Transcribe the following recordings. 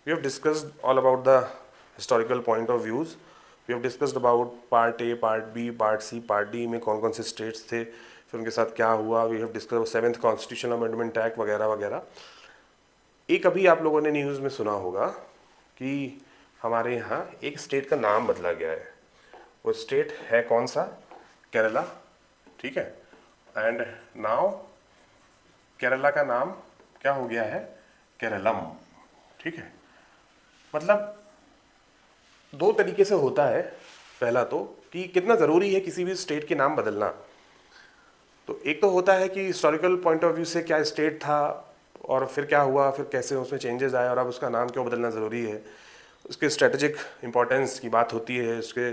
We have discussed all about the historical point of views. We have discussed about part A, part B, part C, part D में कौन कौन से states थे, फिर उनके साथ क्या हुआ. We have discuss 7th constitutional amendment act वगैरह वगैरह. एक अभी आप लोगों ने न्यूज़ में सुना होगा कि हमारे यहाँ एक स्टेट का नाम बदला गया है. वो स्टेट है कौन सा? केरला. ठीक है. एंड नाउ केरला का नाम क्या हो गया है? केरलम. ठीक है. मतलब दो तरीके से होता है. पहला तो कि कितना ज़रूरी है किसी भी स्टेट के नाम बदलना. तो एक तो होता है कि हिस्टोरिकल पॉइंट ऑफ व्यू से क्या स्टेट था और फिर क्या हुआ, फिर कैसे उसमें चेंजेस आए और अब उसका नाम क्यों बदलना ज़रूरी है. उसके स्ट्रेटेजिक इंपॉर्टेंस की बात होती है, उसके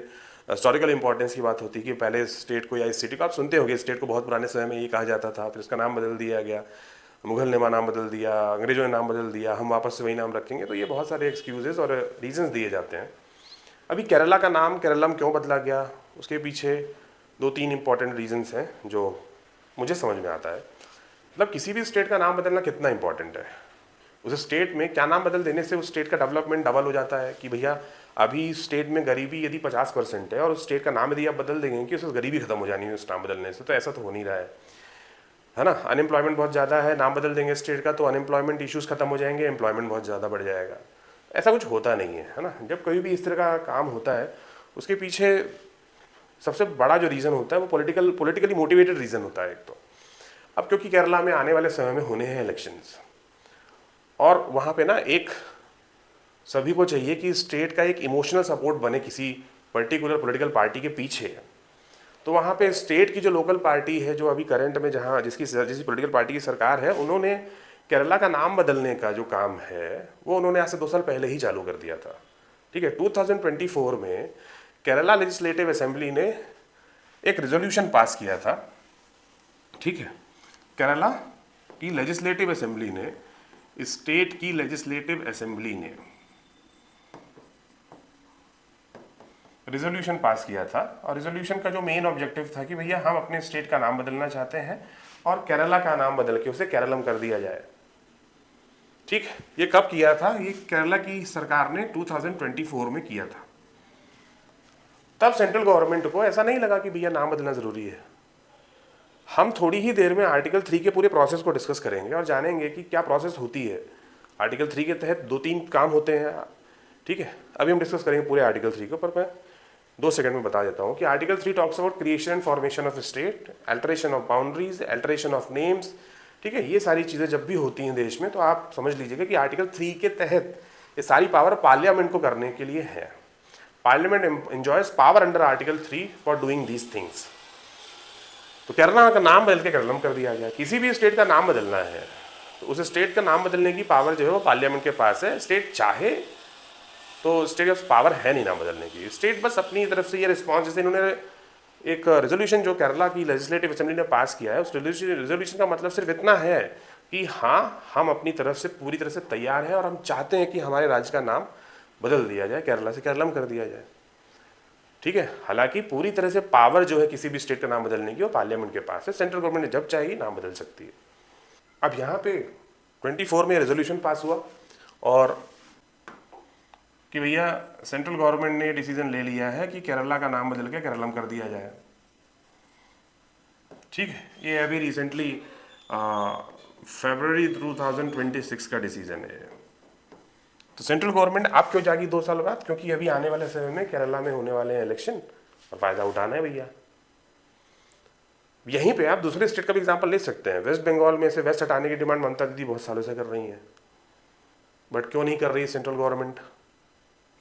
हिस्टोरिकल इंपॉर्टेंस की बात होती है कि पहले स्टेट को या इस सिटी को आप सुनते होंगे, स्टेट को बहुत पुराने समय में ये कहा जाता था, फिर इसका नाम बदल दिया गया. मुगल ने नाम बदल दिया, अंग्रेजों ने नाम बदल दिया, हम वापस से वही नाम रखेंगे. तो ये बहुत सारे एक्सक्यूजेस और रीजंस दिए जाते हैं. अभी केरला का नाम केरलम क्यों बदला गया, उसके पीछे 2-3 इंपॉर्टेंट रीजंस हैं जो मुझे समझ में आता है. मतलब किसी भी स्टेट का नाम बदलना कितना इंपॉर्टेंट है. उस स्टेट में क्या नाम बदल देने से उस स्टेट का डेवलपमेंट डबल हो जाता है कि भैया अभी स्टेट में गरीबी यदि 50% है और उस स्टेट का नाम यदि आप बदल देंगे कि उस गरीबी खत्म हो जानी है उस नाम बदलने से, तो ऐसा तो हो नहीं रहा है ना. अनएम्प्लॉयमेंट बहुत ज़्यादा है, नाम बदल देंगे स्टेट का तो अनएम्प्लॉयमेंट इश्यूज़ खत्म हो जाएंगे, एम्प्लॉयमेंट बहुत ज़्यादा बढ़ जाएगा. ऐसा कुछ होता नहीं है ना. जब कोई भी इस तरह का काम होता है उसके पीछे सबसे बड़ा जो रीज़न होता है वो पॉलिटिकली मोटिवेटेड रीज़न होता है एक तो. अब क्योंकि केरला में आने वाले समय में होने हैं इलेक्शंस और वहाँ पे ना एक सभी को चाहिए कि स्टेट का एक इमोशनल सपोर्ट बने किसी पर्टिकुलर पॉलिटिकल पार्टी के पीछे. तो वहाँ पे स्टेट की जो लोकल पार्टी है जो अभी करंट में जहाँ जिस पॉलिटिकल पार्टी की सरकार है, उन्होंने केरला का नाम बदलने का जो काम है वो उन्होंने आज से 2 साल पहले ही चालू कर दिया था. ठीक है. 2024 में केरला लेजिस्लेटिव असेंबली ने एक रेजोल्यूशन पास किया था. ठीक है. केरला की लेजिस्लेटिव असेंबली ने, स्टेट की लेजिस्लेटिव असेंबली ने रेजोल्यूशन पास किया था और रेजोल्यूशन का जो मेन ऑब्जेक्टिव था कि भैया हम अपने स्टेट का नाम बदलना चाहते हैं और केरला का नाम बदल के उसे केरलम कर दिया जाए. ठीक. ये कब किया था? ये केरला की सरकार ने 2024 में किया था. तब सेंट्रल गवर्नमेंट को ऐसा नहीं लगा कि भैया नाम बदलना ज़रूरी है. हम थोड़ी ही देर में आर्टिकल 3 के पूरे प्रोसेस को डिस्कस करेंगे और जानेंगे कि क्या प्रोसेस होती है. आर्टिकल 3 के तहत 2-3 काम होते हैं. ठीक है. अभी हम डिस्कस करेंगे पूरे आर्टिकल 3 को, पर मैं 2 सेकंड में बता देता हूँ कि article 3 talks about creation and formation of state, alteration of boundaries, alteration of names. ठीक है. ये सारी चीज़ें जब भी होती हैं देश में तो आप समझ लीजिएगा कि आर्टिकल 3 के तहत ये सारी पावर पार्लियामेंट को करने के लिए है. Parliament enjoys power under article 3 for doing these things. तो केरला का नाम बदल के केरलम कर दिया गया. किसी भी स्टेट का नाम बदलना है तो उस स्टेट का नाम बदलने की पावर जो है वो पार्लियामेंट के पास है. स्टेट चाहे तो स्टेट के पावर है नहीं नाम बदलने की. स्टेट बस अपनी तरफ से ये रिस्पॉन्स, जैसे इन्होंने एक रेजोल्यूशन जो केरला की लेजिस्लेटिव असेंबली ने पास किया है, उस रेजोल्यूशन का मतलब सिर्फ इतना है कि हाँ, हम अपनी तरफ से पूरी तरह से तैयार हैं और हम चाहते हैं कि हमारे राज्य का नाम बदल दिया जाए, केरला से केरलम कर दिया जाए. ठीक है. हालांकि पूरी तरह से पावर जो है किसी भी स्टेट का नाम बदलने की वो पार्लियामेंट के पास है. सेंट्रल गवर्नमेंट ने जब चाहे नाम बदल सकती है. अब यहाँ पे 24 में रेजोल्यूशन पास हुआ और कि भैया सेंट्रल गवर्नमेंट ने डिसीजन ले लिया है कि केरला का नाम बदल के केरलम कर दिया जाए. ठीक है. ये अभी रिसेंटली फरवरी 2026 का डिसीजन है. तो सेंट्रल गवर्नमेंट अब क्यों जागी 2 साल बाद? क्योंकि अभी आने वाले समय में केरला में होने वाले हैं इलेक्शन और फायदा उठाना है भैया. यहीं पे आप दूसरे स्टेट का भी एग्जांपल ले सकते हैं. वेस्ट बंगाल में से वेस्ट हटाने की डिमांड ममता दीदी बहुत सालों से कर रही हैं, बट क्यों नहीं कर रही है सेंट्रल गवर्नमेंट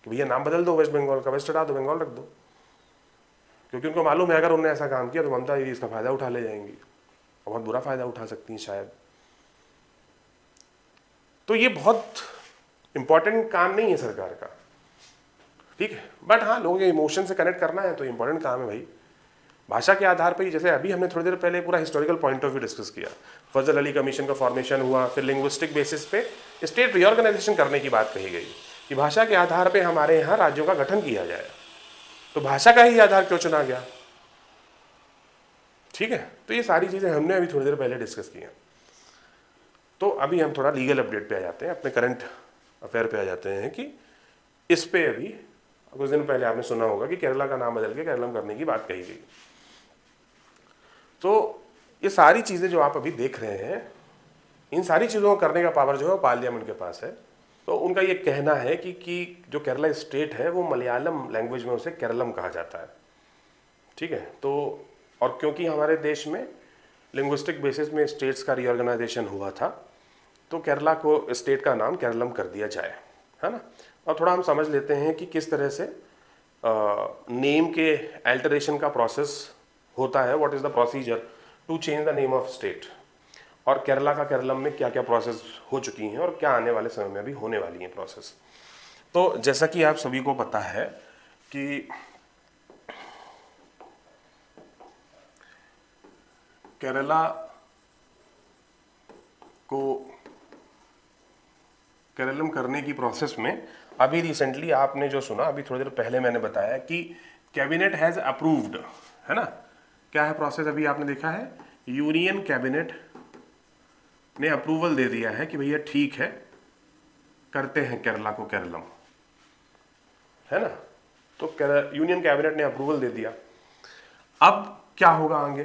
कि भैया नाम बदल दो वेस्ट बंगाल का, वेस्ट हटा दो, बंगाल रख दो. क्योंकि उनको मालूम है अगर उन्होंने ऐसा काम किया तो ममता दीदी इसका फायदा उठा ले जाएंगी और बहुत बुरा फायदा उठा सकती हैं शायद. तो ये बहुत इंपॉर्टेंट काम नहीं है सरकार का. ठीक है. बट हाँ, लोगों के इमोशन से कनेक्ट करना है तो इंपॉर्टेंट काम है भाई. भाषा के आधार पर ही, जैसे अभी हमने थोड़ी देर पहले पूरा historical point of view discuss किया, फजल अली कमीशन का फॉर्मेशन हुआ, फिर लिंग्विस्टिक बेसिस पे स्टेट रीऑर्गेनाइजेशन करने की बात कही गई कि भाषा के आधार पर हमारे यहाँ राज्यों का गठन किया जाए. तो भाषा का ही आधार क्यों चुना गया? ठीक है. तो ये सारी चीज़ें हमने अभी थोड़ी देर पहले डिस्कस की हैं. तो अभी हम थोड़ा लीगल अपडेट पे आ जाते हैं, अपने करंट अफेयर पे आ जाते हैं कि इस पे अभी कुछ दिन पहले आपने सुना होगा कि केरला का नाम बदल के केरलम करने की बात कही गई। तो ये सारी चीज़ें जो आप अभी देख रहे हैं, इन सारी चीज़ों को करने का पावर जो है पार्लियामेंट के पास है। तो उनका ये कहना है कि जो केरला स्टेट है वो मलयालम लैंग्वेज में उसे केरलम कहा जाता है, ठीक है। तो और क्योंकि हमारे देश में लिंग्विस्टिक बेसिस में स्टेट्स का रीऑर्गेनाइजेशन हुआ था, तो केरला को स्टेट का नाम केरलम कर दिया जाए, है ना। और थोड़ा हम समझ लेते हैं कि किस तरह से नेम के अल्टरेशन का प्रोसेस होता है, what is the procedure to change the name of state, और केरला का केरलम में क्या क्या प्रोसेस हो चुकी हैं और क्या आने वाले समय में भी होने वाली हैं प्रोसेस। तो जैसा कि आप सभी को पता है कि केरला को केरलम करने की प्रोसेस में अभी रिसेंटली आपने जो सुना, अभी थोड़ी देर पहले मैंने बताया कि कैबिनेट हैज़ अप्रूव्ड, है ना। क्या है प्रोसेस, अभी आपने देखा है यूनियन कैबिनेट ने अप्रूवल दे दिया है कि भैया ठीक है करते हैं केरला को केरलम, है ना। तो यूनियन कैबिनेट ने अप्रूवल दे दिया। अब क्या होगा आगे,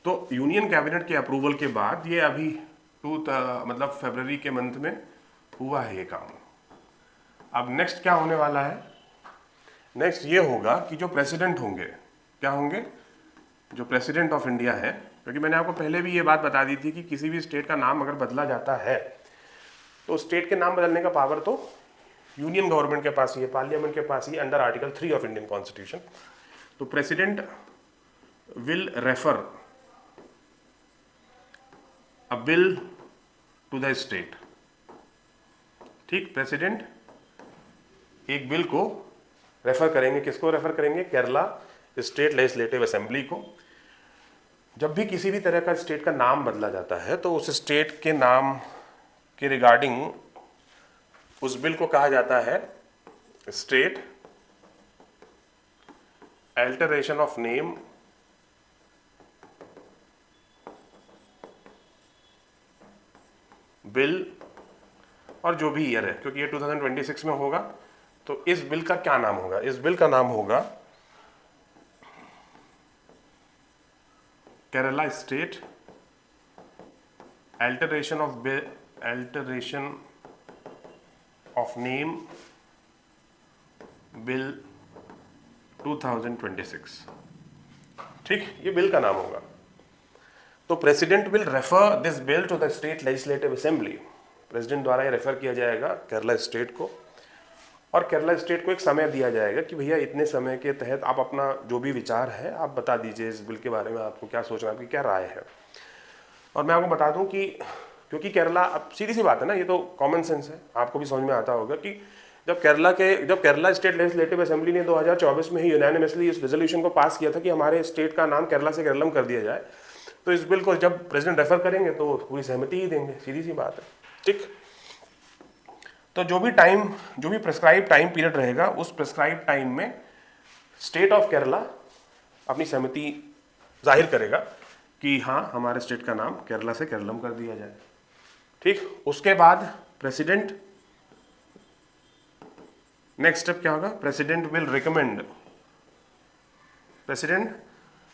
तो यूनियन कैबिनेट के अप्रूवल के बाद ये अभी मतलब फरवरी के मंथ में हुआ है ये काम। अब नेक्स्ट क्या होने वाला है, नेक्स्ट ये होगा कि जो प्रेसिडेंट होंगे, क्या होंगे, जो प्रेसिडेंट ऑफ इंडिया है, क्योंकि मैंने आपको पहले भी ये बात बता दी थी कि किसी भी स्टेट का नाम अगर बदला जाता है तो स्टेट के नाम बदलने का पावर तो यूनियन गवर्नमेंट के पास ही है, पार्लियामेंट के पास ही, under article 3 of Indian constitution. तो president will refer a bill to the state, ठीक। प्रेसिडेंट एक बिल को रेफर करेंगे, किसको रेफर करेंगे, केरला स्टेट लेजिस्लेटिव असेंबली को। जब भी किसी भी तरह का स्टेट का नाम बदला जाता है तो उस स्टेट के नाम के रिगार्डिंग उस बिल को कहा जाता है state alteration of name bill, और जो भी ईयर है, क्योंकि ये 2026 में होगा, तो इस बिल का क्या नाम होगा, इस बिल का नाम होगा Kerala state alteration of name bill 2026, ठीक, ये बिल का नाम होगा। तो president will refer this bill to the state legislative assembly, president द्वारा ये रेफर किया जाएगा केरला स्टेट को, और केरला स्टेट को एक समय दिया जाएगा कि भैया इतने समय के तहत आप अपना जो भी विचार है आप बता दीजिए इस बिल के बारे में, आपको क्या सोचना है, आपकी क्या राय है। और मैं आपको बता दूं कि क्योंकि केरला, अब सीधी सी बात है ना, ये तो कॉमन सेंस है, आपको भी समझ में आता होगा कि जब केरला स्टेट लेजिस्लेटिव असेंबली ने 2024 में ही यूनानिमसली इस रेजोल्यूशन को पास किया था कि हमारे स्टेट का नाम केरला से केरलम कर दिया जाए, तो इस बिल को जब प्रेसिडेंट रेफर करेंगे तो पूरी सहमति ही देंगे, सीधी सी बात है, ठीक। तो जो भी प्रेस्क्राइब टाइम पीरियड रहेगा, उस प्रेस्क्राइब टाइम में स्टेट ऑफ केरला अपनी सहमति जाहिर करेगा कि हाँ हमारे स्टेट का नाम केरला से केरलम कर दिया जाए, ठीक। उसके बाद प्रेसिडेंट, नेक्स्ट स्टेप क्या होगा, president will recommend,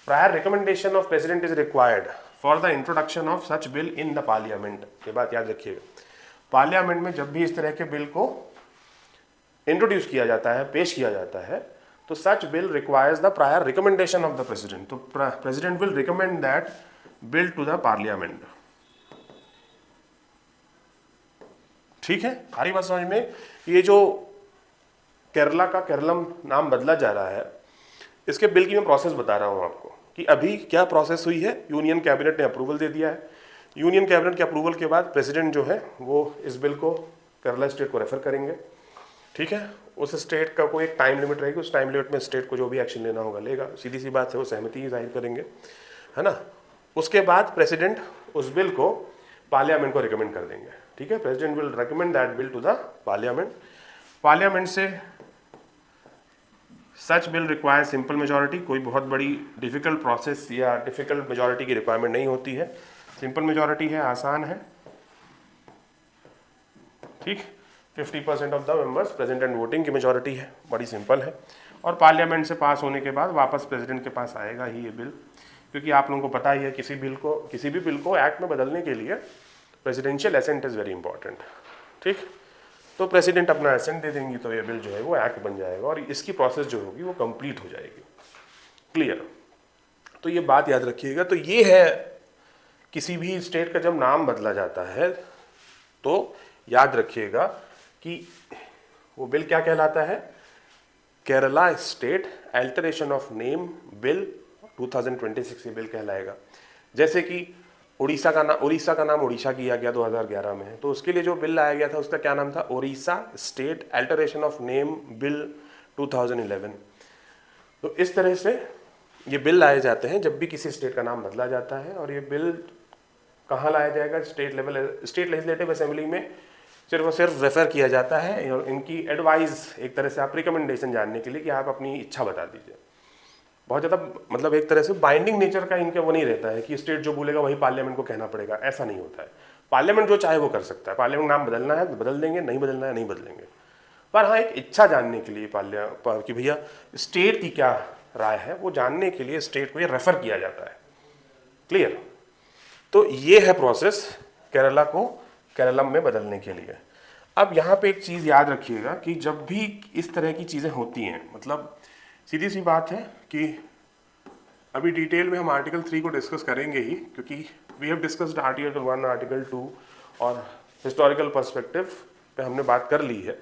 prior recommendation of president is required for the introduction of such bill in the parliament. ये बात याद रखिएगा, पार्लियामेंट में जब भी इस तरह के बिल को इंट्रोड्यूस किया जाता है, पेश किया जाता है, तो such bill requires the prior recommendation of the president. तो president will recommend that bill to the parliament, ठीक है। सारी बात समझ में। ये जो केरला का केरलम नाम बदला जा रहा है, इसके बिल की मैं प्रोसेस बता रहा हूं आपको कि अभी क्या प्रोसेस हुई है। यूनियन कैबिनेट ने अप्रूवल दे दिया है, यूनियन कैबिनेट के अप्रूवल के बाद प्रेसिडेंट जो है वो इस बिल को केरला स्टेट को रेफर करेंगे, ठीक है। उस स्टेट का कोई एक टाइम लिमिट रहेगी, उस टाइम लिमिट में स्टेट को जो भी एक्शन लेना होगा लेगा, सीधी सी बात है, वो सहमति ही जाहिर करेंगे, है ना। उसके बाद प्रेसिडेंट उस बिल को पार्लियामेंट को रिकमेंड कर देंगे, ठीक है। President will recommend that bill to the parliament. Parliament से such bill require simple majority, कोई बहुत बड़ी डिफिकल्ट प्रोसेस या डिफिकल्ट मेजॉरिटी की रिक्वायरमेंट नहीं होती है, सिंपल मेजॉरिटी है, आसान है, ठीक, 50% of the members present and voting की मेजॉरिटी है, बड़ी सिंपल है। और पार्लियामेंट से पास होने के बाद वापस प्रेसिडेंट के पास आएगा ही ये बिल, क्योंकि आप लोगों को पता ही है किसी भी बिल को एक्ट में बदलने के लिए presidential assent is very important. ठीक, तो प्रेसिडेंट अपना एसेंट दे देंगी तो ये बिल जो है वो एक्ट बन जाएगा और इसकी प्रोसेस जो होगी वो कंप्लीट हो जाएगी। क्लियर? तो ये बात याद रखिएगा। तो ये है, किसी भी स्टेट का जब नाम बदला जाता है तो याद रखिएगा कि वो बिल क्या कहलाता है, Kerala state alteration of name bill 2026 ये बिल कहलाएगा। जैसे कि उड़ीसा का नाम उड़ीसा किया गया 2011 में, तो उसके लिए जो बिल लाया गया था उसका क्या नाम था, Orissa state alteration of name bill 2011। तो इस तरह से ये बिल लाए जाते हैं जब भी किसी स्टेट का नाम बदला जाता है। और ये बिल कहाँ लाया जाएगा, स्टेट लेजिस्लेटिव असेंबली में सिर्फ और सिर्फ रेफर किया जाता है और इनकी एडवाइस, एक तरह से आप रिकमेंडेशन जानने के लिए कि आप अपनी इच्छा बता दीजिए। बहुत ज़्यादा मतलब एक तरह से बाइंडिंग नेचर का इनका वो नहीं रहता है कि स्टेट जो बोलेगा वही पार्लियामेंट को कहना पड़ेगा, ऐसा नहीं होता है। पार्लियामेंट जो चाहे वो कर सकता है, पार्लियामेंट नाम बदलना है तो बदल देंगे, नहीं बदलना है नहीं बदलेंगे। पर हाँ, एक इच्छा जानने के लिए कि भैया स्टेट की क्या राय है, वो जानने के लिए स्टेट को ये रेफर किया जाता है। क्लियर? तो ये है प्रोसेस केरला को केरलम में बदलने के लिए। अब यहाँ पे एक चीज़ याद रखिएगा कि जब भी इस तरह की चीज़ें होती हैं, मतलब सीधी सी बात है कि अभी डिटेल में हम आर्टिकल 3 को डिस्कस करेंगे ही, क्योंकि we have discussed article 1, article 2 और हिस्टोरिकल पर्सपेक्टिव पे हमने बात कर ली है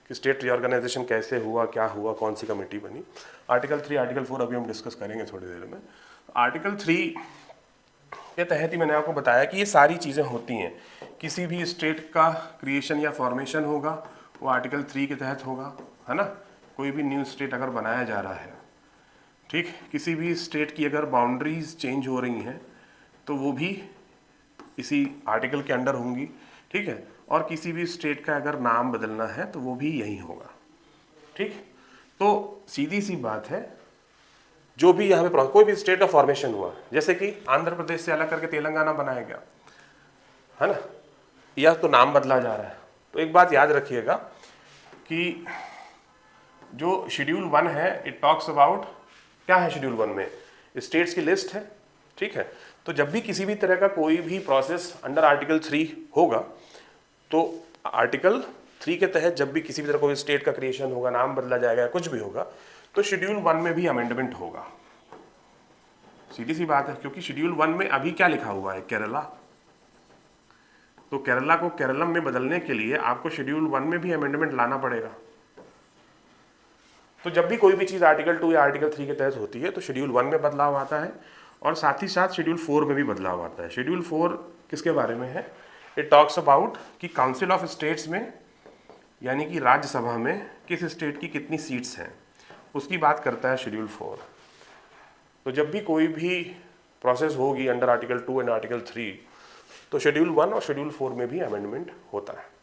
कि स्टेट रीऑर्गेनाइजेशन कैसे हुआ, क्या हुआ, कौन सी कमेटी बनी। आर्टिकल 3, आर्टिकल 4 अभी हम डिस्कस करेंगे थोड़ी देर में। आर्टिकल 3 के तहत ही मैंने आपको बताया कि ये सारी चीज़ें होती हैं। किसी भी स्टेट का क्रिएशन या फॉर्मेशन होगा वो आर्टिकल 3 के तहत होगा, है ना। कोई भी न्यू स्टेट अगर बनाया जा रहा है, ठीक, किसी भी स्टेट की अगर बाउंड्रीज चेंज हो रही हैं तो वो भी इसी आर्टिकल के अंडर होंगी, ठीक है। और किसी भी स्टेट का अगर नाम बदलना है तो वो भी यही होगा, ठीक। तो सीधी सी बात है, जो भी यहाँ पे कोई भी स्टेट का फॉर्मेशन हुआ, जैसे कि आंध्र प्रदेश से अलग करके तेलंगाना बनाया गया, है ना, या तो नाम बदला जा रहा है, तो एक बात याद रखिएगा कि जो शेड्यूल 1 है, इट टॉक्स अबाउट, क्या है शेड्यूल 1 में, स्टेट्स की लिस्ट है, ठीक है। तो जब भी किसी भी तरह का कोई भी प्रोसेस अंडर आर्टिकल 3 होगा, तो आर्टिकल 3 के तहत जब भी किसी भी तरह कोई स्टेट का क्रिएशन होगा, नाम बदला जाएगा, कुछ भी होगा, तो शेड्यूल 1 में भी अमेंडमेंट होगा। सीधी सी बात है, क्योंकि शेड्यूल 1 में अभी क्या लिखा हुआ है, केरला। तो केरला को केरलम में बदलने के लिए आपको शेड्यूल 1 में भी अमेंडमेंट लाना पड़ेगा। तो जब भी कोई भी चीज़ आर्टिकल 2 या आर्टिकल 3 के तहत होती है तो शेड्यूल 1 में बदलाव आता है और साथ ही साथ शेड्यूल 4 में भी बदलाव आता है। शेड्यूल 4 किसके बारे में है, इट टॉक्स अबाउट कि काउंसिल ऑफ स्टेट्स में, यानी कि राज्यसभा में किस स्टेट की कितनी सीट्स हैं, उसकी बात करता है शेड्यूल 4। तो जब भी कोई भी प्रोसेस होगी अंडर आर्टिकल 2 एंड आर्टिकल 3, तो शेड्यूल 1 और शेड्यूल 4 में भी अमेंडमेंट होता है।